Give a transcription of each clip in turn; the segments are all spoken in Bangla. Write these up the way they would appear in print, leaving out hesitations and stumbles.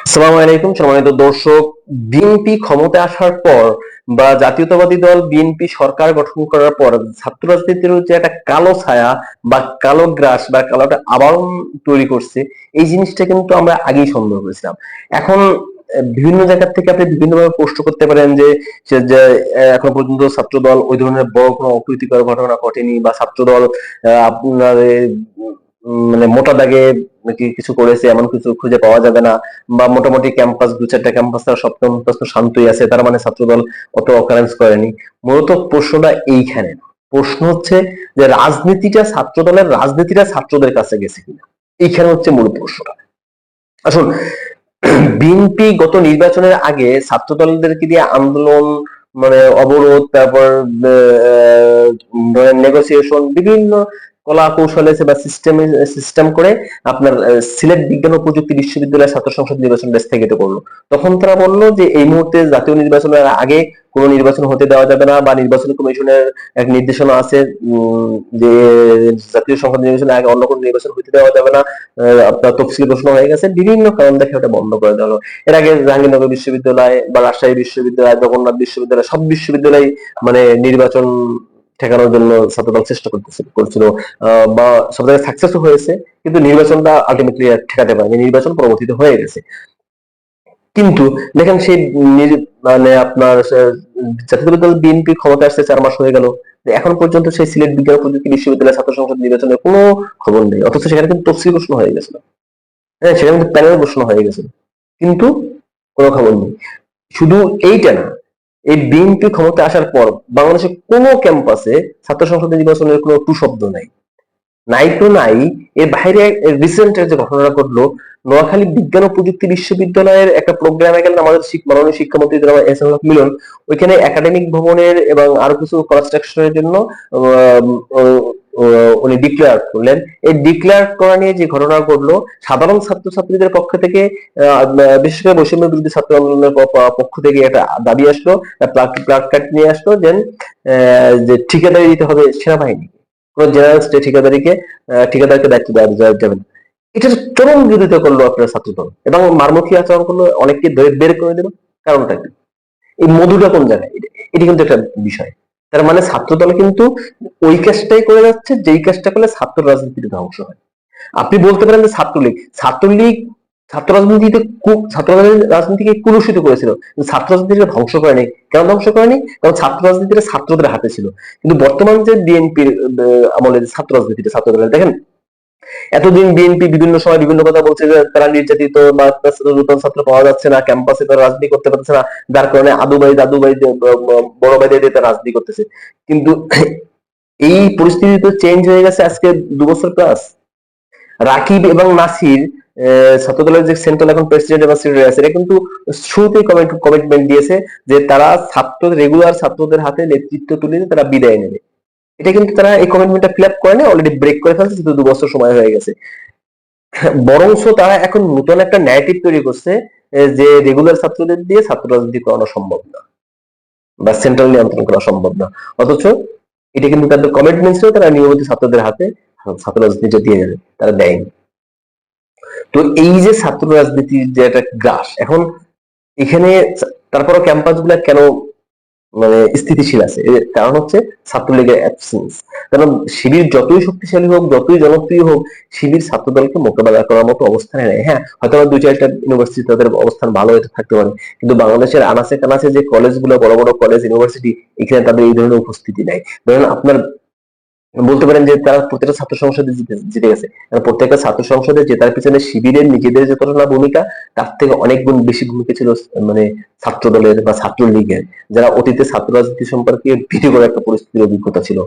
আসসালামু আলাইকুম সম্মানিত দর্শক। বিএনপি ক্ষমতায় আসার পর বা জাতীয়তাবাদী দল বিএনপি সরকার গঠন করার পর ছাত্র রাজনীতির যে একটা কালো ছায়া বা কালো গ্রাস বা কালো একটা আবরণ তৈরি করছে, এই জিনিসটা কিন্তু আমরা আগেই সন্দেহ করেছিলাম। এখন বিভিন্ন জায়গা থেকে আপনি বিভিন্নভাবে পোস্ট করতে পারেন যে এখনো পর্যন্ত ছাত্র দল ওই ধরনের বড় কোনো অপ্রীতিকর ঘটনা ঘটেনি, বা ছাত্র দল আপনার মানে মোটা দাগে নাকি কিছু করেছে এমন কিছু খুঁজে পাওয়া যাবে না, বা মোটামুটি ক্যাম্পাস দু চারটা ক্যাম্পাস সব ক্যাম্পাস তো শান্তই আছে, তার মানে ছাত্রদল অত অকারেন্স করেনি। মূলত প্রশ্নটা এইখানে না। প্রশ্ন হচ্ছে যে রাজনীতিটা ছাত্রদের কাছে গেছে কিনা, এইখানে হচ্ছে মূল প্রশ্নটা। আসুন, বিএনপি গত নির্বাচনের আগে ছাত্র দলদেরকে দিয়ে আন্দোলন, মানে অবরোধ, তারপর নেগোসিয়েশন, বিভিন্ন কলা কৌশলে বা সিস্টেম করে আপনার সিলেট বিজ্ঞান ও প্রযুক্তি বিশ্ববিদ্যালয়ের ছাত্র সংসদ নির্বাচন স্থগিত করলো। তখন তারা বললো যে এই মুহূর্তে জাতীয় নির্বাচনের আগে কোনো নির্বাচন হতে দেওয়া যাবে না, বা নির্বাচন কমিশনের এক নির্দেশনা আছে যে জাতীয় সংসদ নির্বাচনের আগে অন্য কোনো নির্বাচন হতে দেওয়া যাবে না। আপনার তফসিল ঘোষণা হয়ে গেছে, বিভিন্ন কারণ দেখে ওটা বন্ধ করে দেওয়া হলো। এর আগে জাহাঙ্গীরনগর বিশ্ববিদ্যালয় বা রাজশাহী বিশ্ববিদ্যালয়, জগন্নাথ বিশ্ববিদ্যালয়, সব বিশ্ববিদ্যালয় মানে নির্বাচন ঠেকানোর জন্য ছাত্রদল চেষ্টা করছিল, বা সব জায়গায় সাকসেসও হয়েছে, কিন্তু নির্বাচনটা আলটিমেটলি ঠেকাতে পারেনি, নির্বাচন পরবর্তীতে হয়ে গেছে। কিন্তু দেখেন সেই মানে আপনার জাতীয় দল বিএনপি ক্ষমতা আসছে 4 মাস হয়ে গেল, এখন পর্যন্ত সেই সিলেট বিজ্ঞান ও প্রযুক্তি বিশ্ববিদ্যালয় ছাত্র সংসদ নির্বাচনের কোনো খবর নেই, অথচ সেখানে কিন্তু তফসিল ঘোষণা হয়ে গেছিল। হ্যাঁ, সেখানে কিন্তু প্যানেল ঘোষণা হয়ে গেছিল, কিন্তু কোনো খবর নেই। শুধু এইটা না, এই বিএনপি ক্ষমতা আসার পর বাংলাদেশের কোনো ক্যাম্পাসে ছাত্র সংসদ নির্বাচনের কোনো টু শব্দ নাই, নাই তো নাই। এর বাইরে রিসেন্ট যে ঘটনাটা ঘটলো, নোয়াখালী বিজ্ঞান ও প্রযুক্তি বিশ্ববিদ্যালয়ের একটা প্রোগ্রামে গেলেন আমাদের মাননীয় শিক্ষামন্ত্রী জনাব এহসানুল হক মিলন। ওইখানে একাডেমিক ভবনের এবং আরো কিছু কনস্ট্রাকশনের জন্য আহ, উনি ডিক্লেয়ার করলেন। এই ডিক্লেয়ার করা নিয়ে যে ঘটনা ঘটলো, সাধারণ ছাত্রছাত্রীদের পক্ষ থেকে বিশেষ করে বৈষম্য বিরোধী ছাত্র আন্দোলনের পক্ষ থেকে একটা দাবি আসলো, প্লাগ কার্ড নিয়ে আসলো যে ঠিকাদারি দিতে হবে সেনাবাহিনী, কোন জেনারেল স্টেট ঠিকাদারকে দায়িত্ব দেওয়া যাবে না। এটা চরম বিরোধিতা করলো আপনার ছাত্রদল, এবং মারমুখী আচরণ করলো, অনেককে বের করে দিল। কারণটা কি? এই মধুটা কোন জায়গায়? এটি কিন্তু একটা বিষয়। তার মানে ছাত্রদল কিন্তু ওই কাজটাই করে যাচ্ছে, যেই কাজটা করলে ছাত্র রাজনীতির ধ্বংস হয়। আপনি বলতে পারেন যে ছাত্রলীগ ছাত্র রাজনীতিকে কুলুষিত করেছিল, কিন্তু ছাত্র রাজনীতিকে ধ্বংস করেনি। কেন ধ্বংস করেনি? কারণ ছাত্র রাজনীতিটা ছাত্রদের হাতে ছিল। কিন্তু বর্তমান যে বিএনপির আমলে ছাত্র রাজনীতিটা ছাত্রদের, দেখেন এতদিন বিএনপি বিভিন্ন সময় বিভিন্ন কথা বলছে যে তারা নির্যাতিত, বা নতুন ছাত্র পাওয়া যাচ্ছে না, ক্যাম্পাসে তারা রাজনীতি করতে পারছে না, যার কারণে আদু ভাই দাদু ভাই বড় ভাই দিয়ে তারা রাজনীতি করতেছে। কিন্তু এই পরিস্থিতি তো চেঞ্জ হয়ে গেছে আজকে 2 বছর প্লাস। রাকিব এবং নাসির ছাত্রদলের যে সেন্ট্রাল এখন প্রেসিডেন্ট এবং সেক্রেটারি আছে, এরা কিন্তু শুরুতেই কমিটমেন্ট দিয়েছে যে তারা রেগুলার ছাত্রদের হাতে নেতৃত্ব তুলে দিয়ে তারা বিদায় নেবে। এটা কিন্তু তারা এই কমিটমেন্টটা ফিল আপ করে না, অলরেডি ব্রেক করে ফেলছে, যেহেতু 2 বছর সময় হয়ে গেছে। বরঞ্চ তারা এখন নতুন একটা ন্যারেটিভ তৈরি করছে যে রেগুলার ছাত্রদের দিয়ে ছাত্র রাজনীতি করানো সম্ভব না, বা সেন্ট্রাল নিয়ন্ত্রণ করা সম্ভব না। অথচ এটা কিন্তু তাদের কমিটমেন্ট ছিল, তারা নিয়মিত ছাত্রদের হাতে ছাত্র রাজনীতিটা দিয়ে যাবে, তারা দেয়নি। তো এই যে ছাত্র রাজনীতির যে একটা গ্রাস এখন এখানে, তারপরও ক্যাম্পাস গুলা কেন মানে স্থিতিশীল আছে? এর কারণ হচ্ছে ছাত্রলীগের অ্যাবসেন্স। কারণ শিবির যতই শক্তিশালী হোক, যতই জনপ্রিয় হোক, শিবির ছাত্রদলকে মোকাবেলা করার মতো অবস্থানে নেই। হ্যাঁ, হয়তো 2-4টা ইউনিভার্সিটি তাদের অবস্থান ভালো হয়ে থাকতে পারে, কিন্তু বাংলাদেশের আনাচে কানাচে যে কলেজগুলো, বড় বড় কলেজ ইউনিভার্সিটি, এখানে তাদের এই ধরনের উপস্থিতি নাই। ধরেন আপনার বলতে পারেন যে তারা প্রত্যেকটা ছাত্র সংসদে জিতে গেছে, কারণ প্রত্যেকটা ছাত্র সংসদে জেতার পিছনে শিবিরের নিজেদের যতটা না ভূমিকা, তার থেকে অনেক গুণ বেশি ভূমিকা ছিল মানে ছাত্র দলের বা ছাত্রলীগের, যারা অতীতে ছাত্র রাজনীতি সম্পর্কে ভীতিকর একটা পরিস্থিতির অভিজ্ঞতা ছিল,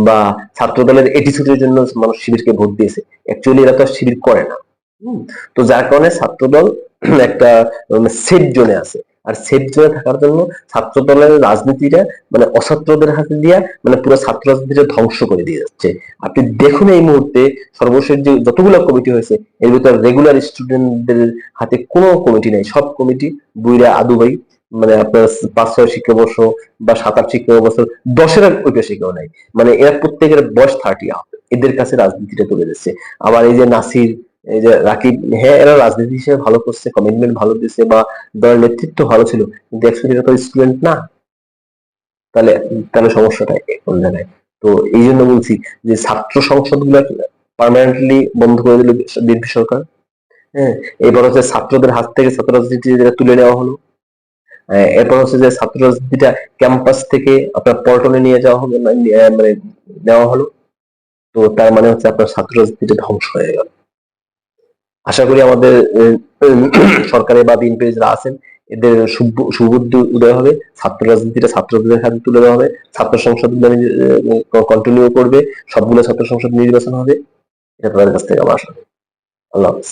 বা ছাত্র দলের এটিটিউডের জন্য মানুষ শিবিরকে ভোট দিয়েছে। অ্যাকচুয়ালি এরা তো শিবির করে না। তো যার কারণে ছাত্রদল একটা সেফ জোনে আছে। আর সেফ জোনে থাকার জন্য ছাত্র দলের রাজনীতিটা মানে অছাত্রদের হাতে দিয়া মানে পুরো ছাত্র রাজনীতিটা ধ্বংস করে দিয়ে যাচ্ছে। আপনি দেখুন এই মুহূর্তে সর্বশেষ যে যতগুলো কমিটি হয়েছে, এর ভিতর রেগুলার স্টুডেন্টদের হাতে কোনো কমিটি নেই, সব কমিটি বুইরা আদু ভাই, মানে আপনার 5-6 শিক্ষাবর্ষ বা 7-8 শিক্ষাবর্ষ, 10-এর ঐতিহাসিক কেউ নাই, মানে এরা প্রত্যেকের বয়স 30 আপ, এদের কাছে রাজনীতিটা তুলে দিচ্ছে। আবার এই যে নাসির, এই যে রাকিব, হ্যাঁ এরা রাজনীতি হিসেবে ভালো করছে, কমিটমেন্ট ভালো দিচ্ছে বা দলের নেতৃত্ব ভালো ছিল, কিন্তু অ্যাকচুয়ালি এরা তো স্টুডেন্ট না। তাহলে তাহলে সমস্যাটা কোন জায়গায়? তো এই জন্য বলছি যে ছাত্র সংসদ গুলা পার্মানেন্টলি বন্ধ করে দিল বিএনপি সরকার। হ্যাঁ, এবার হচ্ছে ছাত্রদের হাত থেকে ছাত্র রাজনীতি যেটা তুলে নেওয়া হলো। এরপর হচ্ছে যে ছাত্র রাজনীতিটা ক্যাম্পাস থেকে আপনার পল্টনে নিয়ে যাওয়া হবে, মানে নেওয়া হলো। তো তার মানে হচ্ছে আপনার ছাত্র রাজনীতিটা ধ্বংস হয়ে গেল। আশা করি আমাদের সরকারে বা বিএনপি যারা আছেন এদের সুবুদ্ধি উদয় হবে, ছাত্র রাজনীতিটা ছাত্রদের হাতে তুলে দেওয়া হবে, ছাত্র সংসদ কন্টিনিউ করবে, সবগুলো ছাত্র সংসদ নির্বাচন হবে, এটা তাদের কাছ থেকে আমার আশা। আল্লাহ হাফেজ।